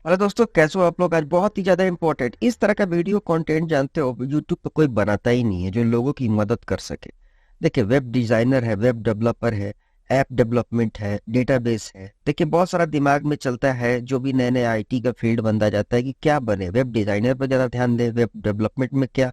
Hello दोस्तों, कैसे हो आप लोग। आज बहुत ही ज्यादा इंपॉर्टेंट इस तरह का वीडियो कंटेंट जानते हो यूट्यूब पे कोई बनाता ही नहीं है जो लोगों की मदद कर सके। देखिए, वेब डिजाइनर है, वेब डेवलपर है, ऐप डेवलपमेंट है, डेटाबेस है। देखिए, बहुत सारा दिमाग में चलता है जो भी नए नए आईटी का फील्ड बनता जाता है कि क्या बने, वेब डिजाइनर पर ज्यादा ध्यान दे, वेब डेवलपमेंट में क्या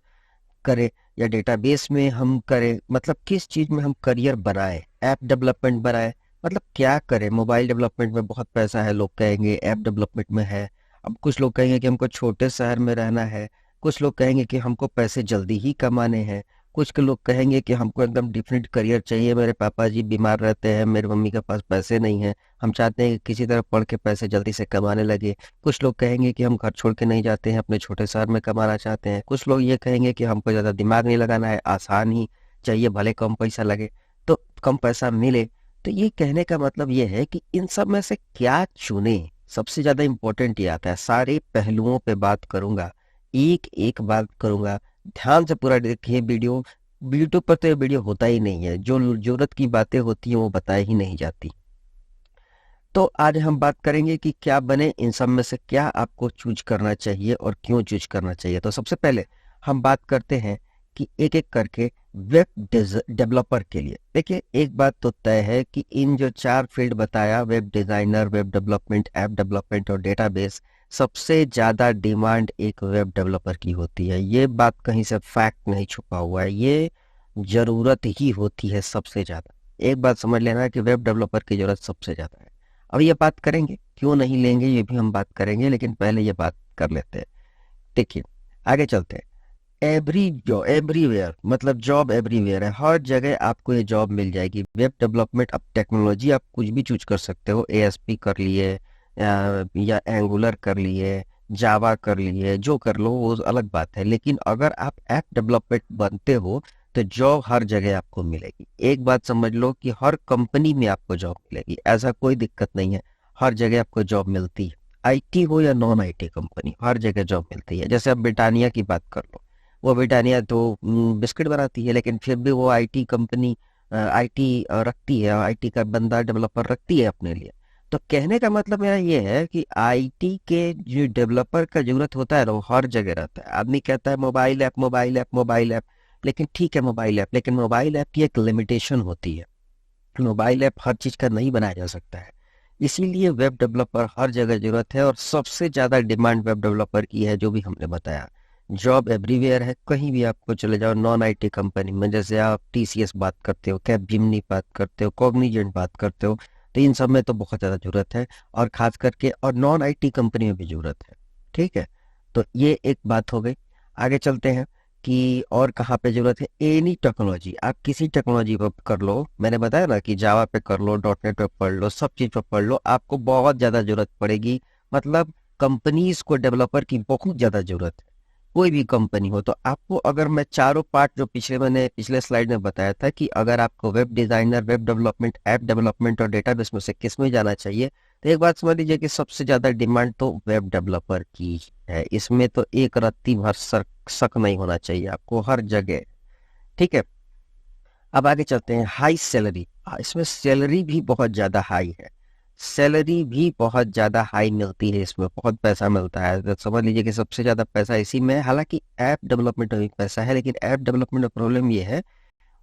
करें, या डेटाबेस में हम करें, मतलब किस चीज में हम करियर बनाए, ऐप डेवलपमेंट बनाए, मतलब क्या करें। मोबाइल डेवलपमेंट में बहुत पैसा है लोग कहेंगे, ऐप डेवलपमेंट में है। अब कुछ लोग कहेंगे कि हमको छोटे शहर में रहना है, कुछ लोग कहेंगे कि हमको पैसे जल्दी ही कमाने हैं, कुछ के लोग कहेंगे कि हमको एकदम डिफरेंट करियर चाहिए, मेरे पापा जी बीमार रहते हैं, मेरी मम्मी के पास पैसे नहीं है, हम चाहते हैं कि किसी तरह पढ़ के पैसे जल्दी से कमाने लगे। कुछ लोग कहेंगे कि हम घर छोड़ के नहीं जाते हैं, अपने छोटे शहर में कमाना चाहते हैं। कुछ लोग ये कहेंगे कि हमको ज़्यादा दिमाग नहीं लगाना है, आसान ही चाहिए, भले कम पैसा लगे तो कम पैसा मिले। तो ये कहने का मतलब ये है कि इन सब में से क्या चुने। सबसे ज़्यादा इम्पोर्टेंट ये आता है, सारे पहलुओं पे बात करूंगा, एक एक बात करूंगा। ध्यान से पूरा देखिए वीडियो। यूट्यूब पर तो ये वीडियो होता ही नहीं है, जो जरूरत की बातें होती हैं वो बताई ही नहीं जाती। तो आज हम बात करेंगे कि क्या बने, इन सब में से क्या आपको चूज करना चाहिए और क्यों चूज करना चाहिए। तो सबसे पहले हम बात करते हैं कि एक एक करके वेब डेवलपर के लिए। देखिए, एक बात तो तय है कि इन जो चार फील्ड बताया, web designer, web development, app development और डेटाबेस, सबसे ज्यादा डिमांड एक वेब डेवलपर की होती है। ये बात कहीं से फैक्ट नहीं छुपा हुआ है, ये जरूरत ही होती है सबसे ज्यादा। एक बात समझ लेना है कि वेब डेवलपर की जरूरत सबसे ज्यादा है। अब ये बात करेंगे, क्यों नहीं लेंगे ये भी हम बात करेंगे, लेकिन पहले ये बात कर लेते हैं। देखिए, आगे चलते हैं। एवरी जॉब एवरीवेयर, मतलब जॉब एवरीवेयर है, हर जगह आपको ये जॉब मिल जाएगी। वेब डेवलपमेंट, अब टेक्नोलॉजी आप कुछ भी चूज कर सकते हो, एएसपी कर लिए या एंगुलर कर लिए, जावा कर लिए, जो कर लो वो अलग बात है। लेकिन अगर आप ऐप डेवलपमेंट बनते हो तो जॉब हर जगह आपको मिलेगी। एक बात समझ लो कि हर कंपनी में आपको जॉब मिलेगी, ऐसा कोई दिक्कत नहीं है, हर जगह आपको जॉब मिलती है। आईटी हो या नॉन आईटी कंपनी, हर जगह जॉब मिलती है। जैसे अब ब्रिटानिया की बात कर लो, वो ब्रिटानिया तो बिस्किट बनाती है, लेकिन फिर भी वो आईटी कंपनी, आईटी रखती है, आईटी का बंदा डेवलपर रखती है अपने लिए। तो कहने का मतलब मेरा ये है कि आईटी के जो डेवलपर का जरूरत होता है ना, वो हर जगह रहता है। आदमी कहता है mobile app, mobile app, mobile app, लेकिन ठीक है मोबाइल ऐप, लेकिन मोबाइल ऐप की एक लिमिटेशन होती है। मोबाइल ऐप हर चीज का नहीं बनाया जा सकता है। इसीलिए वेब डेवलपर हर जगह जरूरत है, और सबसे ज्यादा डिमांड वेब डेवलपर की है, जो भी हमने बताया। जॉब एवरीवेयर है, कहीं भी आपको चले जाओ, नॉन आईटी कंपनी में, जैसे आप टीसीएस बात करते हो, कैपजेमिनी बात करते हो, कॉग्निजेंट बात करते हो, तो इन सब में तो बहुत ज्यादा जरूरत है, और खास करके और नॉन आईटी कंपनी में भी जरूरत है। ठीक है, तो ये एक बात हो गई। आगे चलते हैं कि और कहाँ पे जरूरत है। एनी टेक्नोलॉजी, आप किसी टेक्नोलॉजी पर कर लो, मैंने बताया ना कि जावा पे कर लो, डॉट नेट पे पढ़ लो, सब चीज पे पढ़ लो, आपको बहुत ज्यादा जरूरत पड़ेगी। मतलब कंपनीज को डेवलपर की बहुत ज्यादा जरूरत है। कोई भी कंपनी हो तो आपको, अगर मैं चारों पार्ट जो मैंने पिछले स्लाइड में बताया था कि अगर आपको web designer, web development, app development और डेटाबेस में से किस में जाना चाहिए, तो एक बात समझ लीजिए कि सबसे ज्यादा डिमांड तो वेब डेवलपर की है। इसमें तो एक रत्ती भर शक नहीं होना चाहिए आपको, हर जगह। ठीक है, अब आगे चलते हैं। हाई सैलरी, इसमें सैलरी भी बहुत ज्यादा हाई है, सैलरी भी बहुत ज्यादा हाई मिलती है, इसमें बहुत पैसा मिलता है। तो समझ लीजिए कि सबसे ज्यादा पैसा इसी में है। हालांकि ऐप डेवलपमेंट में भी पैसा है, लेकिन ऐप डेवलपमेंट में प्रॉब्लम ये है,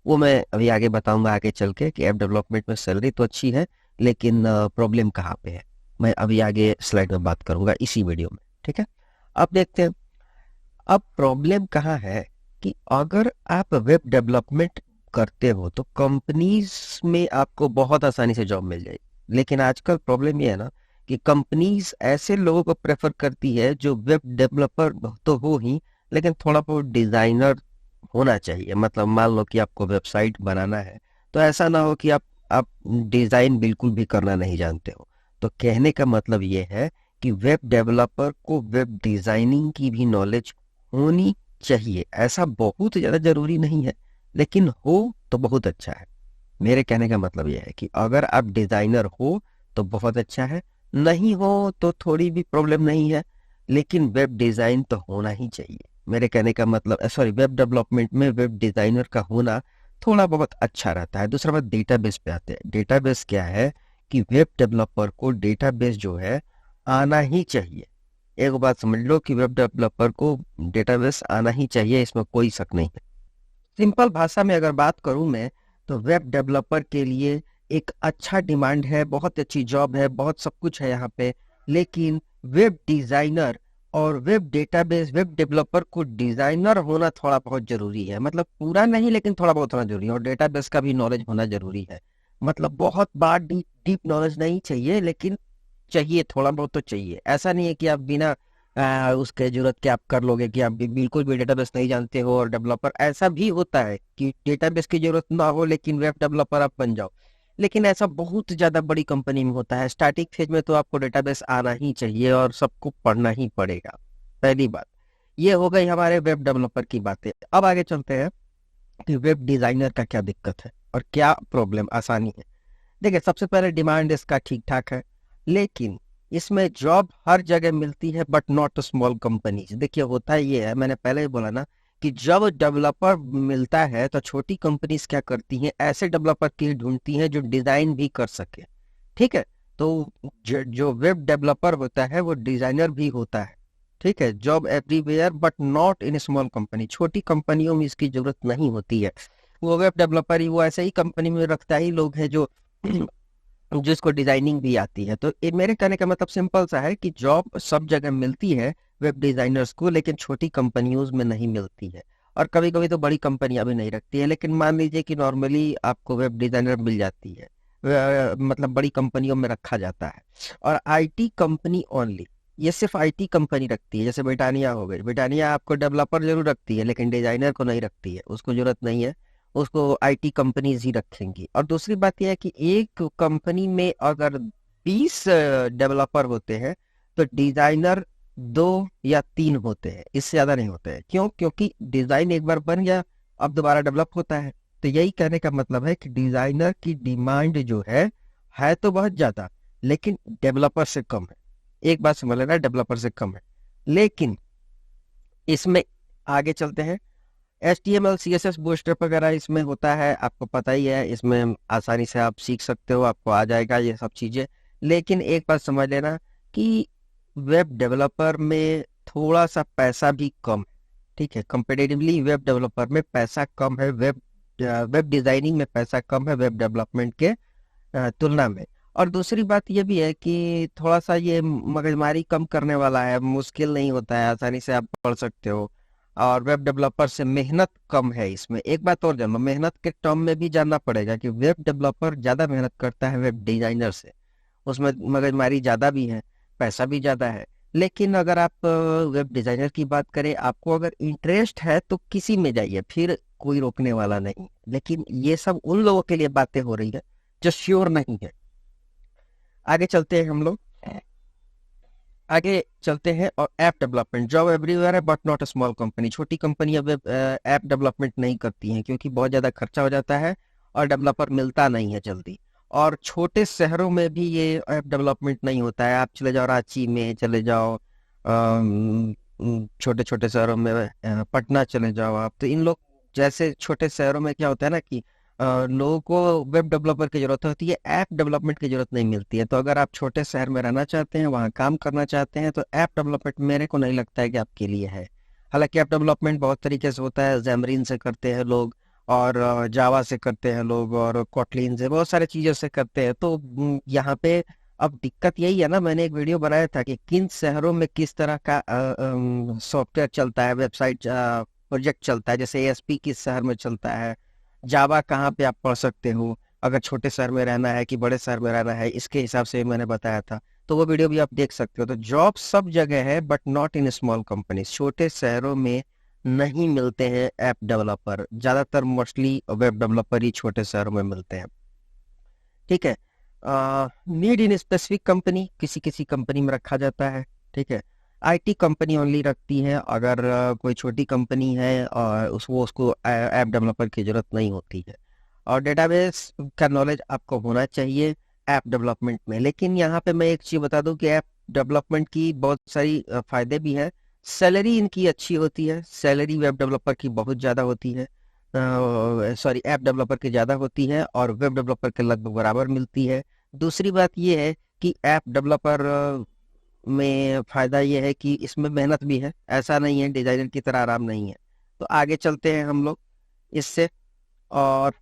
वो मैं अभी आगे बताऊंगा आगे चल के, कि ऐप डेवलपमेंट में सैलरी तो अच्छी है, लेकिन प्रॉब्लम कहाँ पे है, मैं अभी आगे स्लाइड में बात करूंगा इसी वीडियो में। ठीक है, अब देखते हैं अब प्रॉब्लम कहाँ है। कि अगर आप वेब डेवलपमेंट करते हो तो कंपनीज में आपको बहुत आसानी से जॉब मिल जाएगी, लेकिन आजकल प्रॉब्लम ये है ना कि कंपनीज ऐसे लोगों को प्रेफर करती है जो वेब डेवलपर तो हो ही, लेकिन थोड़ा बहुत डिजाइनर होना चाहिए। मतलब मान लो कि आपको वेबसाइट बनाना है, तो ऐसा ना हो कि आप डिजाइन बिल्कुल भी करना नहीं जानते हो। तो कहने का मतलब ये है कि वेब डेवलपर को वेब डिजाइनिंग की भी नॉलेज होनी चाहिए। ऐसा बहुत ज्यादा जरूरी नहीं है, लेकिन हो तो बहुत अच्छा है। मेरे कहने का मतलब यह है कि अगर आप डिजाइनर हो तो बहुत अच्छा है, नहीं हो तो थोड़ी भी प्रॉब्लम नहीं है, लेकिन वेब डिजाइन तो होना ही चाहिए। मेरे कहने का मतलब, सॉरी, वेब डेवलपमेंट में वेब डिजाइनर का होना थोड़ा बहुत अच्छा रहता है। दूसरा बात, डेटाबेस पे आते हैं। डेटाबेस क्या है कि वेब डेवलपर को डेटाबेस जो है आना ही चाहिए। एक बात समझ लो कि वेब डेवलपर को डेटाबेस आना ही चाहिए, इसमें कोई शक नहीं है। सिंपल भाषा में अगर बात करूं मैं, तो वेब डेवलपर के लिए एक अच्छा डिमांड है, बहुत अच्छी जॉब है, बहुत सब कुछ है यहाँ पे। लेकिन वेब डिजाइनर और वेब डेटाबेस, वेब डेवलपर को डिजाइनर होना थोड़ा बहुत जरूरी है, मतलब पूरा नहीं लेकिन थोड़ा बहुत होना जरूरी है। और डेटाबेस का भी नॉलेज होना जरूरी है, मतलब बहुत बार डीप डीप नॉलेज नहीं चाहिए, लेकिन चाहिए, थोड़ा बहुत तो चाहिए। ऐसा नहीं है कि आप बिना उसके जरूरत के आप कर लोगे, कि आप बिल्कुल भी डेटाबेस नहीं जानते हो और डेवलपर। ऐसा भी होता है कि डेटाबेस की जरूरत ना हो लेकिन वेब डेवलपर आप बन जाओ, लेकिन ऐसा बहुत ज्यादा बड़ी कंपनी में होता है। स्टार्टिंग फेज में तो आपको डेटाबेस आना ही चाहिए और सबको पढ़ना ही पड़ेगा। पहली बात ये हो गई हमारे वेब डेवलपर की बातें। अब आगे चलते हैं कि वेब डिजाइनर का क्या दिक्कत है और क्या प्रॉब्लम आसानी है। देखिए, सबसे पहले डिमांड इसका ठीक ठाक है, लेकिन इसमें जॉब हर जगह मिलती है बट नॉट स्मॉल कंपनीज। देखिए, होता ये है, मैंने पहले ही बोला ना कि जब डेवलपर मिलता है तो छोटी कंपनीज क्या करती हैं, ऐसे डेवलपर की ढूंढती हैं जो डिजाइन भी कर सके। ठीक है, तो जो वेब डेवलपर होता है वो डिजाइनर भी होता है। ठीक है, job everywhere but not in small company. छोटी कंपनियों में इसकी जरूरत नहीं होती है। वो वेब डेवलपर ही वो ऐसे ही कंपनी में रखता ही लोग हैं जो जिसको डिजाइनिंग भी आती है। तो ये मेरे कहने का मतलब सिंपल सा है कि जॉब सब जगह मिलती है वेब डिजाइनर्स को, लेकिन छोटी कंपनियों में नहीं मिलती है। और कभी कभी तो बड़ी कंपनियां भी नहीं रखती है, लेकिन मान लीजिए कि नॉर्मली आपको वेब डिजाइनर मिल जाती है, मतलब बड़ी कंपनियों में रखा जाता है। और आईटी कंपनी ओनली, ये सिर्फ आईटी कंपनी रखती है। जैसे ब्रिटानिया हो गई, ब्रिटानिया आपको डेवलपर जरूर रखती है लेकिन डिजाइनर को नहीं रखती है, उसको जरूरत नहीं है, उसको आईटी कंपनीज ही रखेंगी। और दूसरी बात यह है कि एक कंपनी में अगर 20 डेवलपर होते हैं तो डिजाइनर 2 या 3 होते हैं, इससे ज्यादा नहीं होते हैं। क्यों? क्योंकि डिजाइन एक बार बन गया, अब दोबारा डेवलप होता है। तो यही कहने का मतलब है कि डिजाइनर की डिमांड जो है तो बहुत ज्यादा, लेकिन डेवलपर से कम है। एक बात समझ लेना, डेवलपर से कम है। लेकिन इसमें आगे चलते हैं, HTML CSS बूटस्ट्रैप वगैरह इसमें होता है, आपको पता ही है। इसमें आसानी से आप सीख सकते हो, आपको आ जाएगा ये सब चीजें। लेकिन एक बात समझ लेना कि वेब डेवलपर में थोड़ा सा पैसा भी कम है। ठीक है, कंपेरेटिवली वेब डेवलपर में पैसा कम है, वेब डिजाइनिंग में पैसा कम है वेब डेवलपमेंट के तुलना में। और दूसरी बात ये भी है कि थोड़ा सा ये मगजमारी कम करने वाला है, मुश्किल नहीं होता है, आसानी से आप पढ़ सकते हो। और वेब डेवलपर से मेहनत कम है इसमें। एक बात और जानो, मेहनत के टर्म में भी जानना पड़ेगा कि वेब डेवलपर ज्यादा मेहनत करता है वेब डिजाइनर से, उसमें मगजमारी ज्यादा भी है, पैसा भी ज्यादा है। लेकिन अगर आप वेब डिजाइनर की बात करें, आपको अगर इंटरेस्ट है तो किसी में जाइए, फिर कोई रोकने वाला नहीं। लेकिन ये सब उन लोगों के लिए बातें हो रही है जो श्योर नहीं है। आगे चलते हैं हम लोग, आगे चलते हैं। और ऐप डेवलपमेंट, जॉब एवरीवेयर है but not a small company. छोटी कंपनियां वेब ऐप डेवलपमेंट नहीं करती हैं क्योंकि बहुत ज्यादा खर्चा हो जाता है और डेवलपर मिलता नहीं है जल्दी। और छोटे शहरों में भी ये ऐप डेवलपमेंट नहीं होता है। आप चले जाओ रांची में, चले जाओ छोटे छोटे शहरों में, पटना चले जाओ आप, तो इन लोग जैसे छोटे शहरों में क्या होता है ना कि लोगों को वेब डेवलपर की जरूरत होती है, ऐप डेवलपमेंट की जरूरत नहीं मिलती है। तो अगर आप छोटे शहर में रहना चाहते हैं, वहाँ काम करना चाहते हैं, तो ऐप डेवलपमेंट मेरे को नहीं लगता है कि आपके लिए है। हालांकि ऐप डेवलपमेंट बहुत तरीके से होता है, जैमरीन से करते हैं लोग, और जावा से करते हैं लोग, और कोटलिन से, बहुत सारे चीजों से करते हैं। तो यहाँ पे अब दिक्कत यही है ना, मैंने एक वीडियो बनाया था कि किन शहरों में किस तरह का सॉफ्टवेयर चलता है, वेबसाइट प्रोजेक्ट चलता है। जैसे ASP किस शहर में चलता है, जावा कहाँ पे आप पढ़ सकते हो, अगर छोटे शहर में रहना है कि बड़े शहर में रहना है, इसके हिसाब से मैंने बताया था। तो वो वीडियो भी आप देख सकते हो। तो जॉब सब जगह है but not in small companies. छोटे शहरों में नहीं मिलते हैं ऐप डेवलपर, ज्यादातर मोस्टली वेब डेवलपर ही छोटे शहरों में मिलते हैं। ठीक है, नीड इन स्पेसिफिक कंपनी, किसी किसी कंपनी में रखा जाता है। ठीक है, आईटी कंपनी ओनली रखती है। अगर कोई छोटी कंपनी है और उसको ऐप डेवलपर की जरूरत नहीं होती है। और डेटाबेस का नॉलेज आपको होना चाहिए ऐप डेवलपमेंट में। लेकिन यहाँ पे मैं एक चीज बता दूं कि ऐप डेवलपमेंट की बहुत सारी फायदे भी है। सैलरी इनकी अच्छी होती है, सैलरी वेब डेवलपर की बहुत ज्यादा होती है, सॉरी ऐप डेवलपर की ज्यादा होती है, और वेब डेवलपर के लगभग बराबर मिलती है। दूसरी बात यह है कि ऐप डेवलपर में फायदा ये है कि इसमें मेहनत भी है, ऐसा नहीं है डिजाइनर की तरह आराम नहीं है। तो आगे चलते हैं हम लोग इससे। और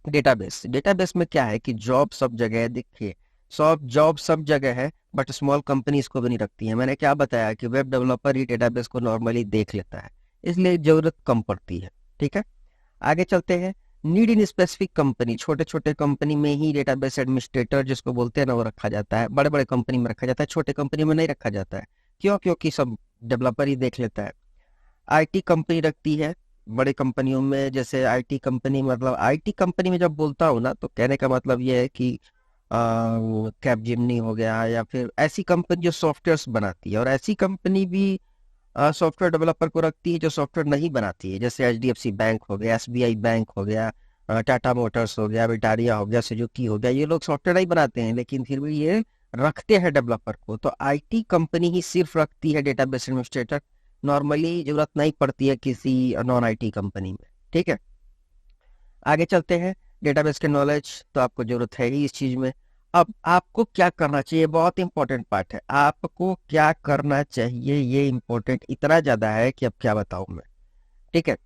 डेटाबेस, डेटाबेस में क्या है कि जॉब सब जगह है। देखिए सब जॉब सब जगह है, बट स्मॉल कंपनी इसको भी नहीं रखती है। मैंने क्या बताया कि वेब डेवलपर ही डेटाबेस को नॉर्मली देख लेता है, इसलिए जरूरत कम पड़ती है। ठीक है, आगे चलते हैं। नीड इन स्पेसिफिक कंपनी, छोटे छोटे कंपनी में ही डेटाबेस एडमिनिस्ट्रेटर जिसको बोलते हैं ना, वो रखा जाता है। बड़े बड़े कंपनी में रखा जाता है, छोटे कंपनी में नहीं रखा जाता है। क्यों? क्योंकि सब डेवलपर ही देख लेता है। आईटी कंपनी रखती है बड़े कंपनियों में। जैसे आईटी कंपनी, मतलब आईटी कंपनी में जब बोलता हूँ ना, तो कहने का मतलब ये है कि कैपजेमिनी हो गया, या फिर ऐसी कंपनी जो सॉफ्टवेयर्स बनाती है। और ऐसी कंपनी भी सॉफ्टवेयर डेवलपर को रखती है जो सॉफ्टवेयर नहीं बनाती है। जैसे एचडीएफसी बैंक हो गया, एसबीआई बैंक हो गया, टाटा मोटर्स हो गया, बिटारिया हो गया, सुजुकी हो गया। ये लोग सॉफ्टवेयर नहीं बनाते हैं, लेकिन फिर भी ये रखते हैं डेवलपर को। तो आईटी कंपनी ही सिर्फ रखती है डेटाबेस एडमिनिस्ट्रेटर, नॉर्मली जरूरत नहीं पड़ती है किसी नॉन आईटी कंपनी में। ठीक है, आगे चलते हैं। डेटाबेस के नॉलेज तो आपको जरूरत है ही इस चीज में। अब आपको क्या करना चाहिए, बहुत इंपॉर्टेंट पार्ट है। आपको क्या करना चाहिए, ये इंपॉर्टेंट इतना ज्यादा है कि अब क्या बताऊं मैं। ठीक है,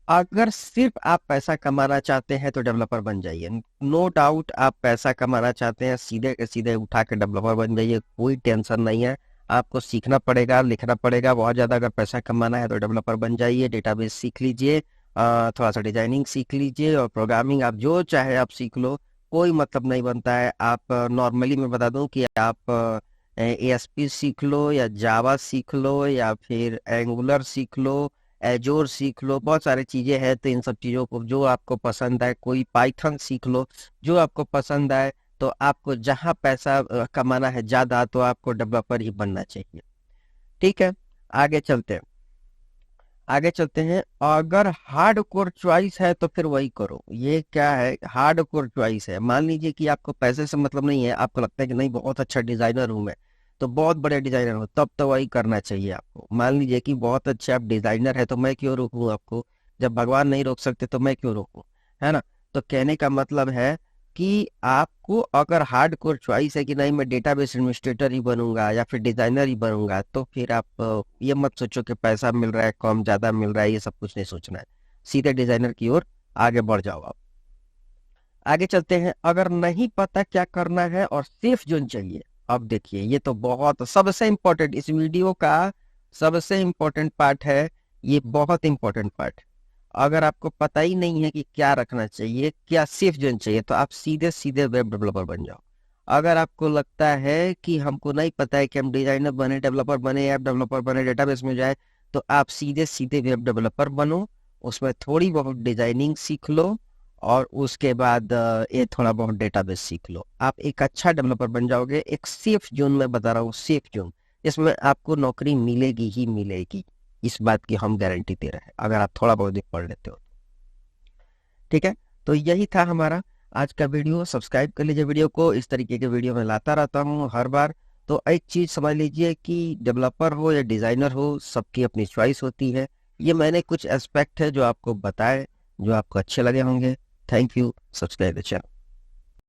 अगर सिर्फ आप पैसा कमाना चाहते हैं तो डेवलपर बन जाइए। नो डाउट, आप पैसा कमाना चाहते हैं, सीधे के सीधे उठा के डेवलपर बन जाइए, कोई टेंशन नहीं है। आपको सीखना पड़ेगा, लिखना पड़ेगा बहुत ज्यादा। अगर पैसा कमाना है तो डेवलपर बन जाइए, डेटाबेस सीख लीजिए, थोड़ा सा डिजाइनिंग सीख लीजिए, और प्रोग्रामिंग आप जो चाहे आप सीख लो, कोई मतलब नहीं बनता है। आप नॉर्मली मैं बता दूं कि आप एएसपी सीख लो, या जावा सीख लो, या फिर एंगुलर सीख लो, एजोर सीख लो, बहुत सारी चीजें हैं। तो इन सब चीजों को जो आपको पसंद है, कोई पाइथन सीख लो, जो आपको पसंद आए। तो आपको जहां पैसा कमाना है ज्यादा, तो आपको डेवलपर ही बनना चाहिए। ठीक है, आगे चलते हैं। आगे चलते हैं। अगर हार्ड कोर चॉइस है तो फिर वही करो। ये क्या है, हार्ड कोर चॉइस है। मान लीजिए कि आपको पैसे से मतलब नहीं है, आपको लगता है कि नहीं बहुत अच्छा डिजाइनर हूं मैं, तो बहुत बड़े डिजाइनर हो, तब तो वही करना चाहिए आपको। मान लीजिए कि बहुत अच्छे आप डिजाइनर है, तो मैं क्यों रोकूं आपको? जब भगवान नहीं रोक सकते तो मैं क्यों रोकूं, है ना? तो कहने का मतलब है कि आपको अगर हार्ड कोर चॉइस है कि नहीं मैं डेटाबेस एडमिनिस्ट्रेटर ही बनूंगा या फिर डिजाइनर ही बनूंगा, तो फिर आप ये मत सोचो कि पैसा मिल रहा है कम ज्यादा मिल रहा है, ये सब कुछ नहीं सोचना है। सीधे डिजाइनर की ओर आगे बढ़ जाओ आप। आगे चलते हैं। अगर नहीं पता क्या करना है और सेफ जोन चाहिए, अब देखिए ये तो बहुत सबसे इम्पोर्टेंट इस वीडियो का सबसे इम्पोर्टेंट पार्ट है। ये बहुत इम्पोर्टेंट पार्ट। अगर आपको पता ही नहीं है कि क्या रखना चाहिए, क्या सेफ जोन चाहिए, तो आप सीधे सीधे वेब डेवलपर बन जाओ। अगर आपको लगता है कि हमको नहीं पता है कि हम डिजाइनर बने, डेवलपर बने, ऐप डेवलपर बने, डेटाबेस में जाए, तो आप सीधे सीधे वेब डेवलपर बनो। उसमें थोड़ी बहुत डिजाइनिंग सीख लो, और उसके बाद ये थोड़ा बहुत डेटाबेस सीख लो। आप एक अच्छा डेवलपर बन जाओगे। एक सेफ जोन में बता रहा हूँ, सेफ जोन, इसमें आपको नौकरी मिलेगी ही मिलेगी। इस बात की हम गारंटी दे रहे हैं, अगर आप थोड़ा बहुत भी पढ़ लेते हो। ठीक है, तो यही था हमारा आज का वीडियो। सब्सक्राइब कर लीजिए वीडियो को, इस तरीके के वीडियो मैं लाता रहता हूँ हर बार। तो एक चीज समझ लीजिए कि डेवलपर हो या डिजाइनर हो, सबकी अपनी चॉइस होती है। ये मैंने कुछ एस्पेक्ट है जो आपको बताए, जो आपको अच्छे लगे होंगे। Thank you, subscribe the channel.